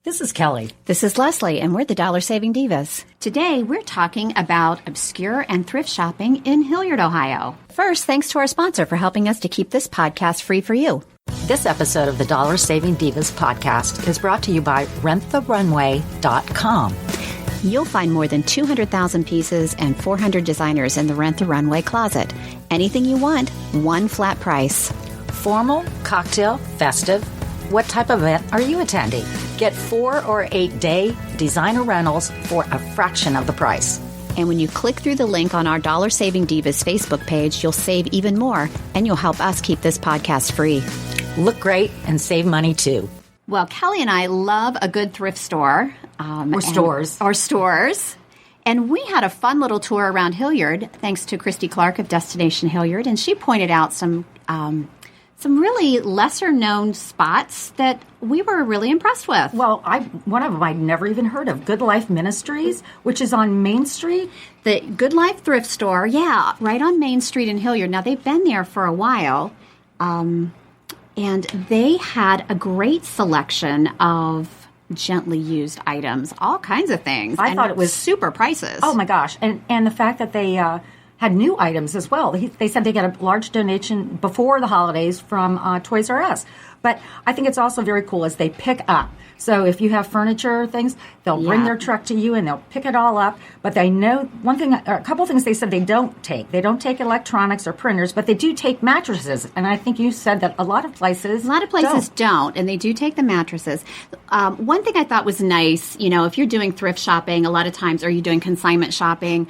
This is Kelly. This is Leslie, and we're the Dollar Saving Divas. Today, we're talking about obscure and thrift shopping in Hilliard, Ohio. First, thanks to our sponsor for helping us to keep this podcast free for you. This episode of the Dollar Saving Divas podcast is brought to you by RentTheRunway.com. You'll find more than 200,000 pieces and 400 designers in the Rent the Runway closet. Anything you want, one flat price. Formal, cocktail, festive. What type of event are you attending? Get 4 or 8 day designer rentals for a fraction of the price. And when you click through the link on our Dollar Saving Divas Facebook page, you'll save even more, and you'll help us keep this podcast free. Look great and save money too. Well, Kelly and I love a good thrift store. Or stores. And we had a fun little tour around Hilliard, thanks to Christy Clark of Destination Hilliard, and she pointed out some really lesser-known spots that we were really impressed with. Well, one of them I'd never even heard of, Good Life Ministries, which is on Main Street. The Good Life thrift store, yeah, right on Main Street in Hilliard. Now, they've been there for a while, and they had a great selection of gently used items, all kinds of things. I thought it was super prices. Oh, my gosh. And the fact that they had new items as well. They said they got a large donation before the holidays from Toys R Us. But I think it's also very cool as they pick up. So if you have furniture or things, they'll bring their truck to you and they'll pick it all up. But they know a couple of things they said they don't take. They don't take electronics or printers, but they do take mattresses. And I think you said that a lot of places don't, and they do take the mattresses. One thing I thought was nice, if you're doing thrift shopping, a lot of times, or you're doing consignment shopping,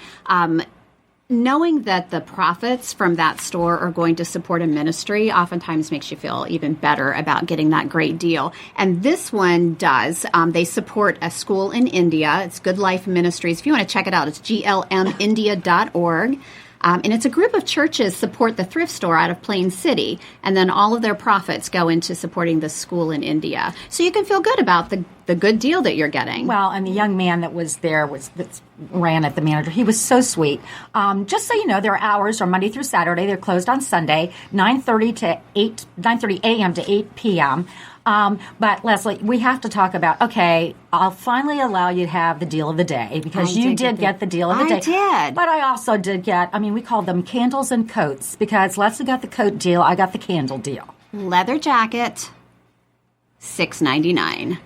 knowing that the profits from that store are going to support a ministry oftentimes makes you feel even better about getting that great deal. And this one does. They support a school in India. It's Good Life Ministries. If you want to check it out, it's glmindia.org. And it's a group of churches support the thrift store out of Plain City, and then all of their profits go into supporting the school in India. So you can feel good about the good deal that you're getting. Well, and the young man that was there that ran at the manager. He was so sweet. Just so you know, their hours are Monday through Saturday. They're closed on Sunday, 9:30 a.m. to 8 p.m. But Leslie, we have to talk about, okay, I'll finally allow you to have the deal of the day because you did get the deal of the day. I did. But I also did get, we call them candles and coats because Leslie got the coat deal, I got the candle deal. Leather jacket, $6.99.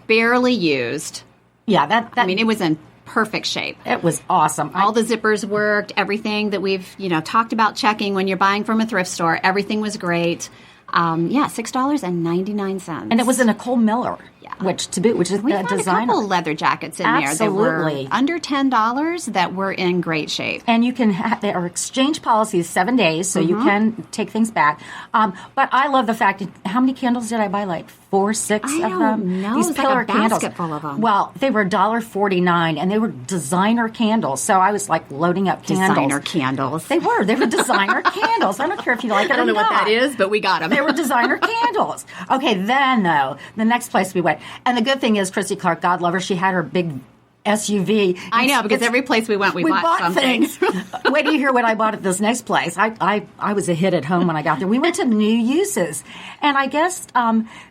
Barely used. Yeah, it was in perfect shape. It was awesome. All the zippers worked, everything that we've, talked about checking when you're buying from a thrift store, everything was great. $6.99. And it was a Nicole Miller, which is We've a had designer. a couple leather jackets in there that were under $10 that were in great shape. And you can there are exchange policies 7 days, so you can take things back. But I love the fact, how many candles did I buy? Like 4, 6 of them? I don't know. These pillar like a candles. basket full of them. Well, they were $1.49, and they were designer candles. So I was like loading up candles. Designer candles. They were designer candles. I don't care if you like it or not. I don't know what that is, but we got them. They were designer candles. Okay, then, though, the next place we went. And the good thing is, Christy Clark, God love her, she had her big SUV. I know, because every place we went, we bought something. Things. Wait till you hear what I bought at this next place. I was a hit at home when I got there. We went to New Uses, and I guess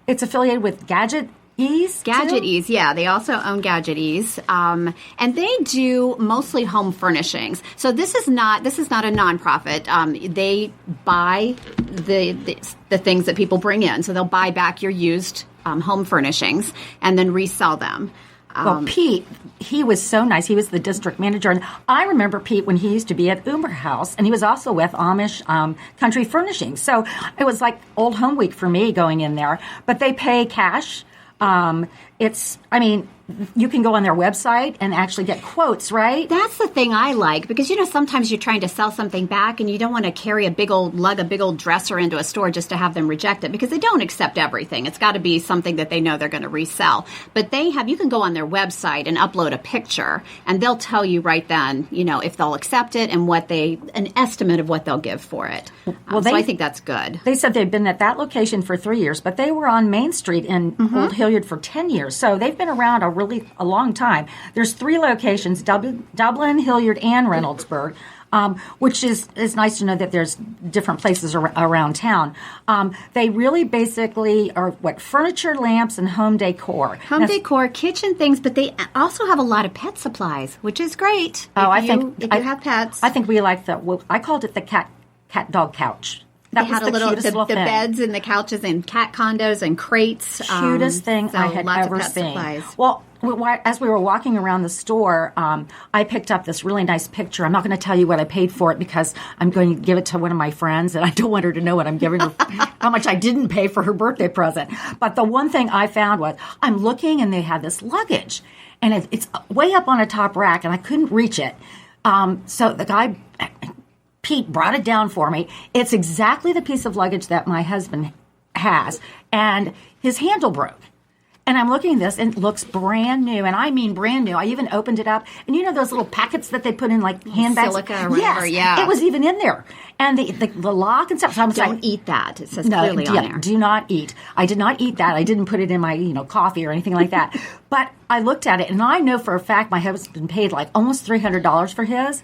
it's affiliated with Gadget Ease. Gadget Ease, yeah. They also own Gadget Ease, and they do mostly home furnishings. So this is not a nonprofit. They buy the things that people bring in. So they'll buy back your used home furnishings and then resell them. Well, Pete, he was so nice. He was the district manager. And I remember Pete when he used to be at Uber House, and he was also with Amish Country Furnishings. So it was like Old Home Week for me going in there. But they pay cash. You can go on their website and actually get quotes, right? That's the thing I like, because, sometimes you're trying to sell something back and you don't want to carry a big old dresser into a store just to have them reject it, because they don't accept everything. It's got to be something that they know they're going to resell. But you can go on their website and upload a picture, and they'll tell you right then, if they'll accept it and an estimate of what they'll give for it. So I think that's good. They said they've been at that location for 3 years, but they were on Main Street in Old Hilliard for 10 years. So they've been around a long time. There's 3 locations, Dublin, Hilliard, and Reynoldsburg. which is nice to know that there's different places around town. They really basically are furniture, lamps, and home decor. Home decor, kitchen things, but they also have a lot of pet supplies, which is great. If you have pets. I think we like I called it the cat dog couch. That they had the beds and the couches and cat condos and crates. Cutest thing I had ever seen. Supplies. Well, as we were walking around the store, I picked up this really nice picture. I'm not going to tell you what I paid for it because I'm going to give it to one of my friends, and I don't want her to know what I'm giving her, how much I didn't pay for her birthday present. But the one thing I found was I'm looking, and they had this luggage, and it's way up on a top rack, and I couldn't reach it. So the guy, Pete, brought it down for me. It's exactly the piece of luggage that my husband has, and his handle broke. And I'm looking at this, and it looks brand new, and I mean brand new. I even opened it up, and you know those little packets that they put in like handbags? Silica or whatever, yes, it was even in there. And the lock and stuff. So Don't eat that. It says clearly on there. Do not eat. I did not eat that. I didn't put it in my coffee or anything like that. But I looked at it, and I know for a fact my husband paid like almost $300 for his.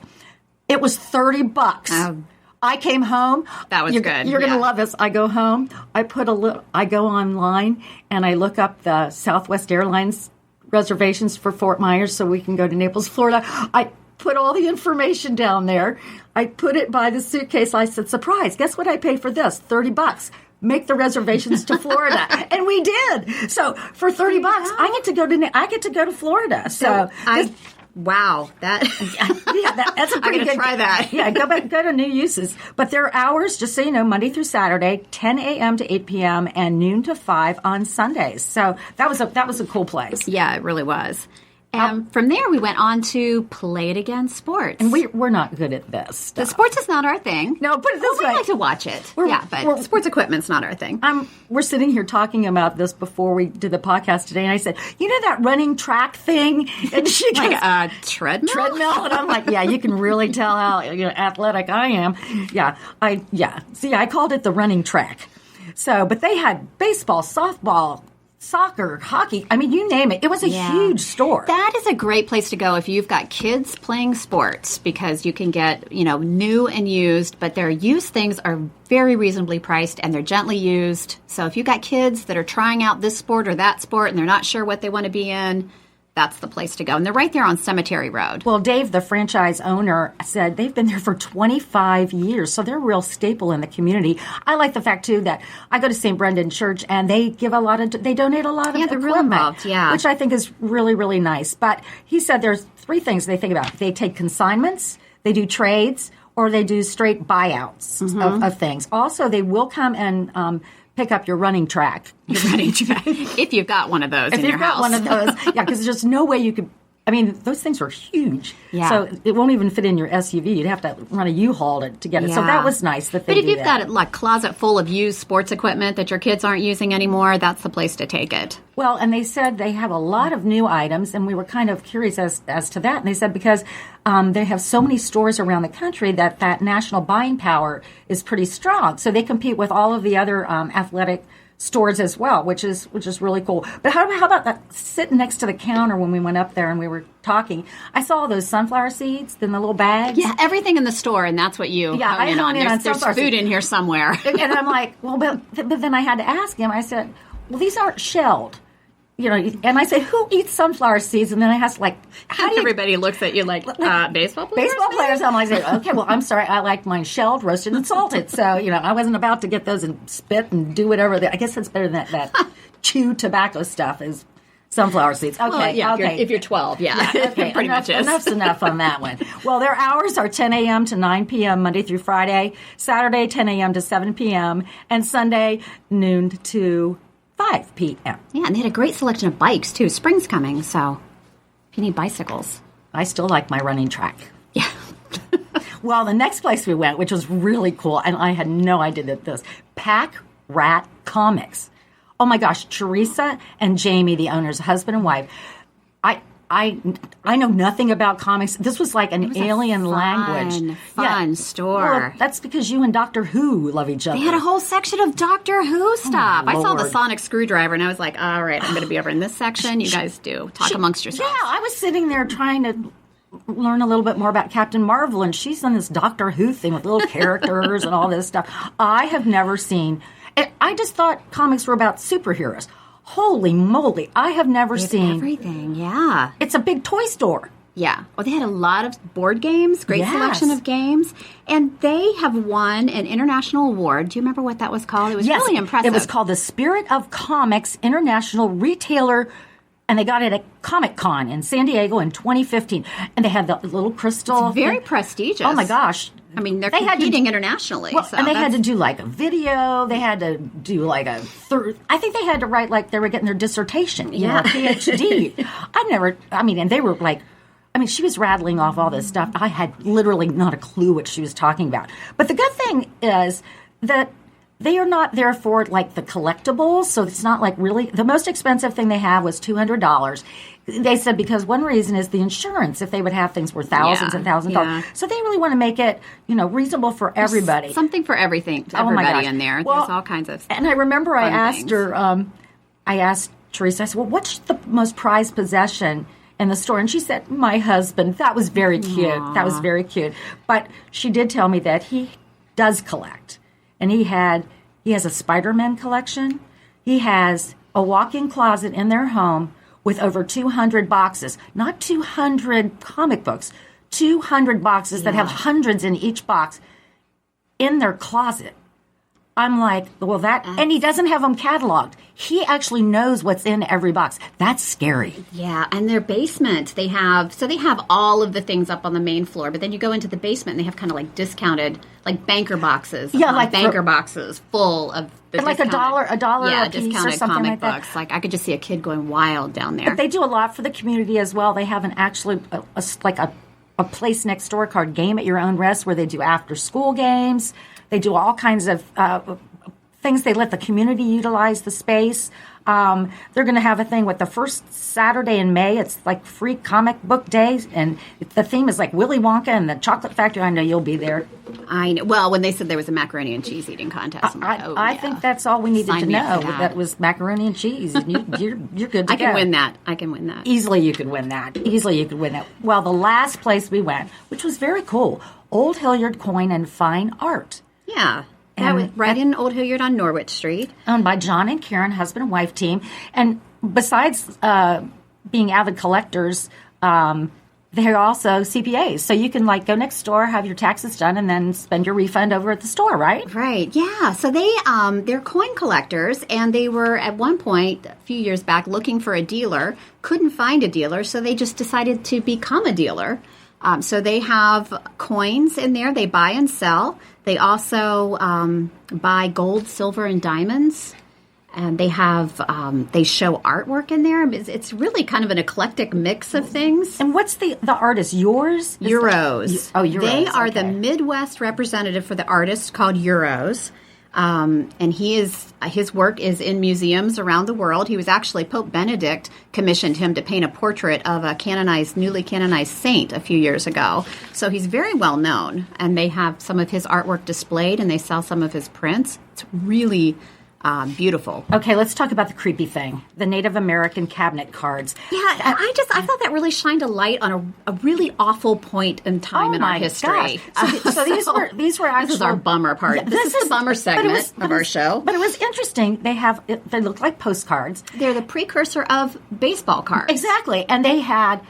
It was $30. I came home. That was good. You're going to love this. I go home. I go online and I look up the Southwest Airlines reservations for Fort Myers so we can go to Naples, Florida. I put all the information down there. I put it by the suitcase. I said, surprise, guess what I paid for this? $30. Make the reservations to Florida. And we did. So for $30, I get to go to Florida. Wow, that's a pretty good. Try that. Yeah, go to new uses. But their hours, just so you know, Monday through Saturday, 10 a.m. to 8 p.m. and noon to 5 on Sundays. So that was a cool place. Yeah, it really was. And from there, we went on to Play It Again Sports. And we're not good at this stuff. The sports is not our thing. No, put it this way. We like to watch it. But sports equipment's not our thing. We're sitting here talking about this before we did the podcast today, and I said, you know that running track thing? And she goes, like a treadmill? Treadmill? And I'm like, yeah, you can really tell how athletic I am. See, I called it the running track. So, but they had baseball, softball, soccer, hockey, I mean, you name it. It was a huge store. That is a great place to go if you've got kids playing sports because you can get, new and used, but their used things are very reasonably priced and they're gently used. So if you've got kids that are trying out this sport or that sport and they're not sure what they want to be in, that's the place to go. And they're right there on Cemetery Road. Well, Dave, the franchise owner, said they've been there for 25 years, so they're a real staple in the community. I like the fact, too, that I go to St. Brendan Church, and they donate a lot of equipment, they're real involved, which I think is really, really nice. But he said there's 3 things they think about. They take consignments, they do trades, or they do straight buyouts of things. Also, they will come and pick up your running track. If you've got one of those in your house. If you've got one of those. Yeah, because there's no way you could. I mean, those things are huge. Yeah. So it won't even fit in your SUV. You'd have to run a U-Haul to get it. So that was nice that they did that. But if you've got a closet full of used sports equipment that your kids aren't using anymore, that's the place to take it. Well, and they said they have a lot of new items, and we were kind of curious as to that. And they said because they have so many stores around the country that national buying power is pretty strong. So they compete with all of the other athletic stores as well, which is really cool. But how about that sitting next to the counter when we went up there and we were talking? I saw all those sunflower seeds in the little bags. Yeah, everything in the store, and that's what you hone in on. There's food in here somewhere. And I'm like, well, but then I had to ask him. I said, well, these aren't shelled. And I said, who eats sunflower seeds? And then I asked, how do everybody looks at you like baseball players? Baseball players. I'm like, okay, well, I'm sorry. I like mine shelled, roasted, and salted. So, I wasn't about to get those and spit and do whatever. I guess that's better than that chew tobacco stuff is sunflower seeds. Okay. Well, if you're 12, okay. Pretty much is. Enough's enough on that one. Well, their hours are 10 a.m. to 9 p.m. Monday through Friday, Saturday 10 a.m. to 7 p.m., and Sunday noon to 5 p.m. Yeah, and they had a great selection of bikes, too. Spring's coming, so if you need bicycles. I still like my running track. Yeah. Well, the next place we went, which was really cool, and I had no idea that this, Pack Rat Comics. Oh, my gosh, Teresa and Jamie, the owners, husband and wife, I know nothing about comics. This was like an alien language. Fun store. Well, that's because you and Doctor Who love each other. They had a whole section of Doctor Who stuff. I saw the sonic screwdriver, and I was like, all right, I'm going to be over in this section. You guys do. Talk amongst yourselves. Yeah, I was sitting there trying to learn a little bit more about Captain Marvel, and she's on this Doctor Who thing with little characters and all this stuff. I have never seen. I just thought comics were about superheroes. Holy moly! I have never seen everything. Yeah, it's a big toy store. Yeah. Well, they had a lot of board games, great selection of games, and they have won an international award. Do you remember what that was called? It was really impressive. It was called the Spirit of Comics International Retailer, and they got it at Comic-Con in San Diego in 2015. And they had the little crystal. It's very prestigious. Oh, my gosh. I mean, they're competing internationally. Well, and they had to do like a video. They had to do like I think they had to write like they were getting their dissertation, a PhD. And they were like, she was rattling off all this stuff. I had literally not a clue what she was talking about. But the good thing is that they are not there for like the collectibles. So it's not like really the most expensive thing they have was $200. They said because one reason is the insurance. If they would have things worth thousands and thousands of dollars, so they really want to make it reasonable for everybody. Something for everything. Everybody in there. Well, there's all kinds of. And I remember I asked her. I asked Teresa. I said, "Well, what's the most prized possession in the store?" And she said, "My husband." That was very cute. Aww. That was very cute. But she did tell me that he does collect, and he has a Spider-Man collection. He has a walk-in closet in their home with over 200 boxes, not 200 comic books, 200 boxes that have hundreds in each box in their closet. I'm like, well, and he doesn't have them cataloged. He actually knows what's in every box. That's scary. Yeah, and their basement, they have all of the things up on the main floor, but then you go into the basement and they have kind of like discounted, like banker boxes. Yeah, like banker boxes full of the like a dollar a piece discounted or something comic like books. that. Like I could just see a kid going wild down there. But they do a lot for the community as well. They have a place next door called Game at Your Own Risk where they do after school games. They do all kinds of things. They let the community utilize the space. They're going to have a thing with the first Saturday in May. It's like free comic book days, and the theme is like Willy Wonka and the Chocolate Factory. I know you'll be there. I know. Well, when they said there was a macaroni and cheese eating contest, I think that's all we needed to know. That was macaroni and cheese. And you're good to go. I can win that. Easily you could win that. Well, the last place we went, which was very cool, Old Hilliard Coin and Fine Art. Yeah. That was right in Old Hilliard on Norwich Street. Owned by John and Karen, husband and wife team. And besides being avid collectors, they're also CPAs. So you can go next door, have your taxes done, and then spend your refund over at the store, right? Right, yeah. So they're coin collectors, and they were at one point, a few years back, looking for a dealer. Couldn't find a dealer, so they just decided to become a dealer. So they have coins in there. They buy and sell. They also buy gold, silver, and diamonds. And they have they show artwork in there. It's really kind of an eclectic mix of things. And what's the artist? Yours? Euros. Euros. They are the Midwest representative for the artist called Euros. And his work is in museums around the world. He was actually, Pope Benedict commissioned him to paint a portrait of a newly canonized saint a few years ago. So he's very well known, and they have some of his artwork displayed, and they sell some of his prints. It's really beautiful. Okay, let's talk about the creepy thing, the Native American cabinet cards. Yeah, I thought that really shined a light on a really awful point in time in our history. So these were actually... This is our bummer part. Yeah, this is the bummer segment of our show. But it was interesting. They look like postcards. They're the precursor of baseball cards. Exactly. And they had,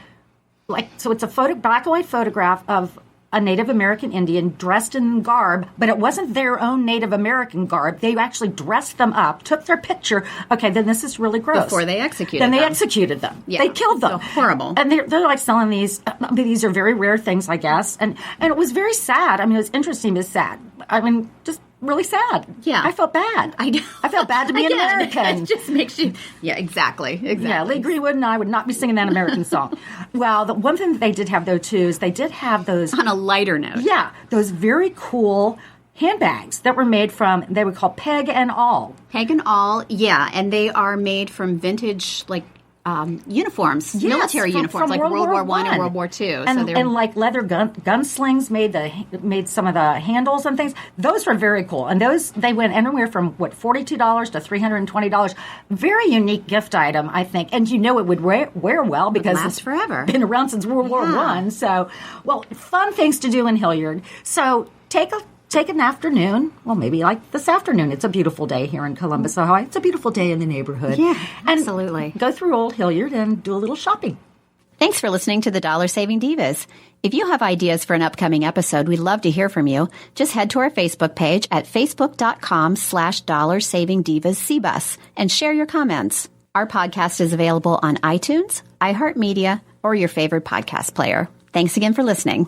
so it's a black and white photograph of a Native American Indian dressed in garb, but it wasn't their own Native American garb. They actually dressed them up, took their picture. Okay, then this is really gross. Before they executed them. Then they executed them. Yeah. They killed them. So horrible. And they're selling these. These are very rare things, I guess. And it was very sad. It was interesting, but sad. Just really sad. Yeah. I felt bad. I felt bad to be an American. It just makes you... Yeah, exactly. Yeah, Lee Greenwood and I would not be singing that American song. Well, the one thing that they did have, though, too, is they did have those... On a lighter note. Yeah, those very cool handbags that were made from, they were called Peg and All. Peg and All, yeah, and they are made from vintage, uniforms, Yes, military from uniforms, like World War I and World War II. And like leather gunslings made some of the handles and things. Those were very cool. And those, they went anywhere from, $42 to $320. Very unique gift item, I think. And it would wear well because it's forever. Been around since World War I. So, fun things to do in Hilliard. So take an afternoon, maybe like this afternoon. It's a beautiful day here in Columbus, Ohio. It's a beautiful day in the neighborhood. Yeah, absolutely. And go through Old Hilliard and do a little shopping. Thanks for listening to the Dollar Saving Divas. If you have ideas for an upcoming episode, we'd love to hear from you. Just head to our Facebook page at facebook.com/DollarSavingDivasCBus and share your comments. Our podcast is available on iTunes, iHeartMedia, or your favorite podcast player. Thanks again for listening.